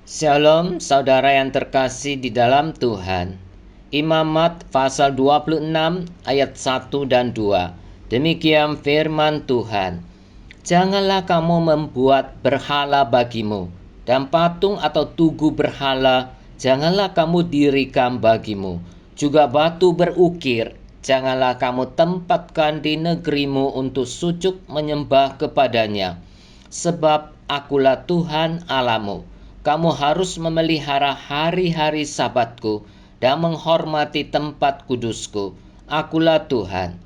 Shalom saudara yang terkasih di dalam Tuhan. Imamat pasal 26 ayat 1 dan 2. Demikian firman Tuhan. Janganlah kamu membuat berhala bagimu, dan patung atau tugu berhala janganlah kamu dirikan bagimu. Juga batu berukir janganlah kamu tempatkan di negerimu untuk sujud menyembah kepadanya. Sebab akulah Tuhan Allahmu. Kamu harus memelihara hari-hari Sabatku dan menghormati tempat kudusku. Akulah Tuhan.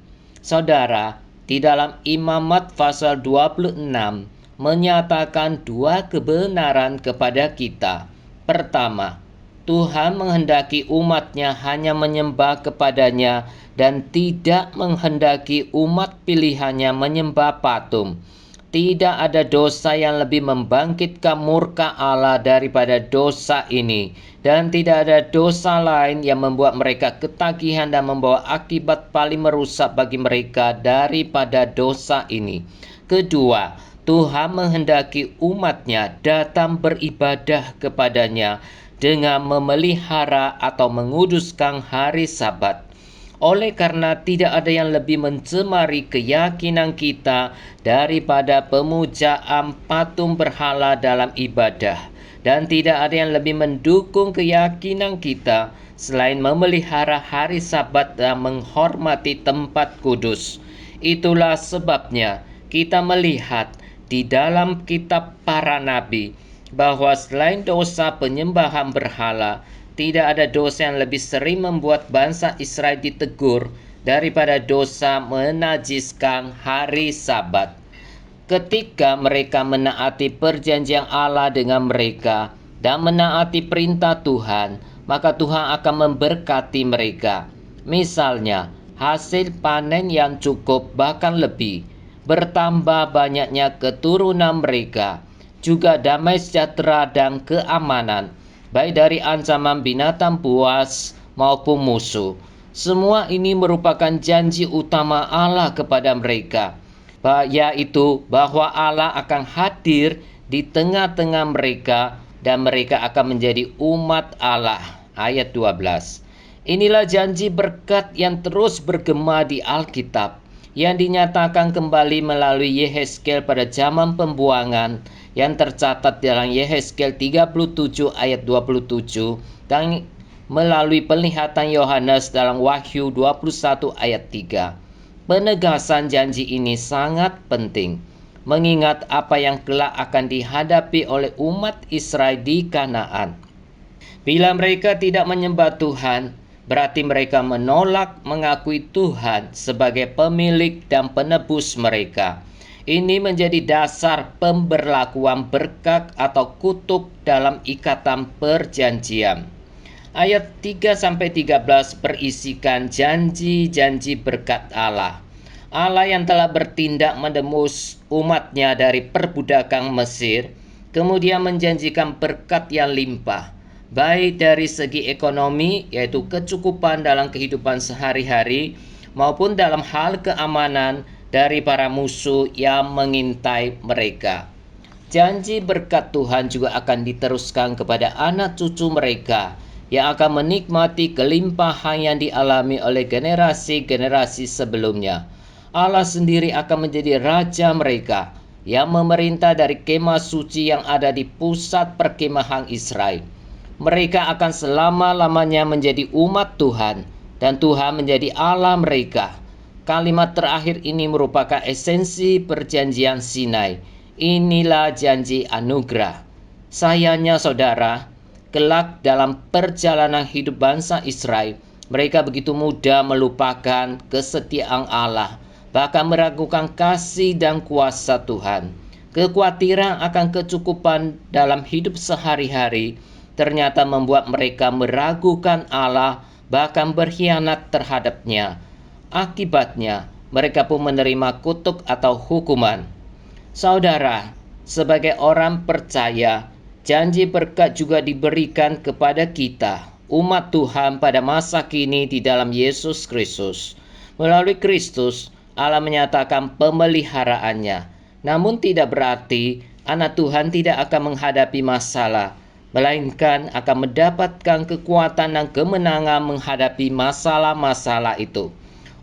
Saudara, di dalam Imamat pasal 26 menyatakan dua kebenaran kepada kita. Pertama, Tuhan menghendaki umatnya hanya menyembah kepadanya dan tidak menghendaki umat pilihannya menyembah patung. Tidak ada dosa yang lebih membangkitkan murka Allah daripada dosa ini, dan tidak ada dosa lain yang membuat mereka ketagihan dan membawa akibat paling merusak bagi mereka daripada dosa ini. Kedua, Tuhan menghendaki umatnya datang beribadah kepadanya dengan memelihara atau menguduskan hari Sabat. Oleh karena tidak ada yang lebih mencemari keyakinan kita daripada pemujaan patung berhala dalam ibadah, dan tidak ada yang lebih mendukung keyakinan kita selain memelihara hari Sabat dan menghormati tempat kudus. Itulah sebabnya kita melihat di dalam kitab para nabi bahwa selain dosa penyembahan berhala, tidak ada dosa yang lebih sering membuat bangsa Israel ditegur daripada dosa menajiskan hari Sabat. Ketika mereka menaati perjanjian Allah dengan mereka dan menaati perintah Tuhan, maka Tuhan akan memberkati mereka. Misalnya, hasil panen yang cukup bahkan lebih, bertambah banyaknya keturunan mereka, juga damai sejahtera dan keamanan, baik dari ancaman binatang buas maupun musuh. Semua ini merupakan janji utama Allah kepada mereka, yaitu bahwa Allah akan hadir di tengah-tengah mereka dan mereka akan menjadi umat Allah. Ayat 12. Inilah janji berkat yang terus bergema di Alkitab, yang dinyatakan kembali melalui Yehezkiel pada zaman pembuangan, yang tercatat dalam Yehezkiel 37 ayat 27 dan melalui penglihatan Yohanes dalam Wahyu 21 ayat 3. Penegasan janji ini sangat penting, mengingat apa yang kelak akan dihadapi oleh umat Israel di Kanaan. Bila mereka tidak menyembah Tuhan, berarti mereka menolak mengakui Tuhan sebagai pemilik dan penebus mereka. Ini menjadi dasar pemberlakuan berkat atau kutuk dalam ikatan perjanjian. Ayat 3-13 berisikan janji-janji berkat Allah. Allah yang telah bertindak menembus umatnya dari perbudakan Mesir, kemudian menjanjikan berkat yang limpah, baik dari segi ekonomi, yaitu kecukupan dalam kehidupan sehari-hari, maupun dalam hal keamanan dari para musuh yang mengintai mereka. Janji berkat Tuhan juga akan diteruskan kepada anak cucu mereka, yang akan menikmati kelimpahan yang dialami oleh generasi-generasi sebelumnya. Allah sendiri akan menjadi raja mereka, yang memerintah dari kemah suci yang ada di pusat perkemahan Israel. Mereka akan selama-lamanya menjadi umat Tuhan, dan Tuhan menjadi Allah mereka. Kalimat terakhir ini merupakan esensi perjanjian Sinai. Inilah janji anugerah. Sayangnya saudara, kelak dalam perjalanan hidup bangsa Israel, mereka begitu mudah melupakan kesetiaan Allah, bahkan meragukan kasih dan kuasa Tuhan. Kekhawatiran akan kecukupan dalam hidup sehari-hari ternyata membuat mereka meragukan Allah, bahkan berkhianat terhadapnya. Akibatnya, mereka pun menerima kutuk atau hukuman. Saudara, sebagai orang percaya, janji berkat juga diberikan kepada kita, umat Tuhan pada masa kini di dalam Yesus Kristus. Melalui Kristus, Allah menyatakan pemeliharaannya. Namun tidak berarti anak Tuhan tidak akan menghadapi masalah. melainkan akan mendapatkan kekuatan dan kemenangan menghadapi masalah-masalah itu.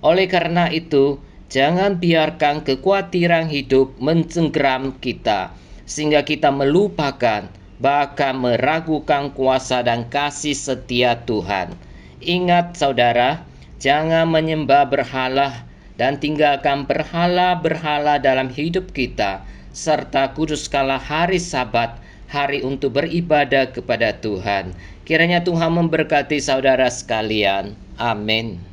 Oleh karena itu, jangan biarkan kekhawatiran hidup mencengkeram kita, sehingga kita melupakan, bahkan meragukan kuasa dan kasih setia Tuhan. Ingat saudara, jangan menyembah berhala dan tinggalkan berhala-berhala dalam hidup kita, serta kuduskanlah hari Sabat, hari untuk beribadah kepada Tuhan. Kiranya Tuhan memberkati saudara sekalian. Amin.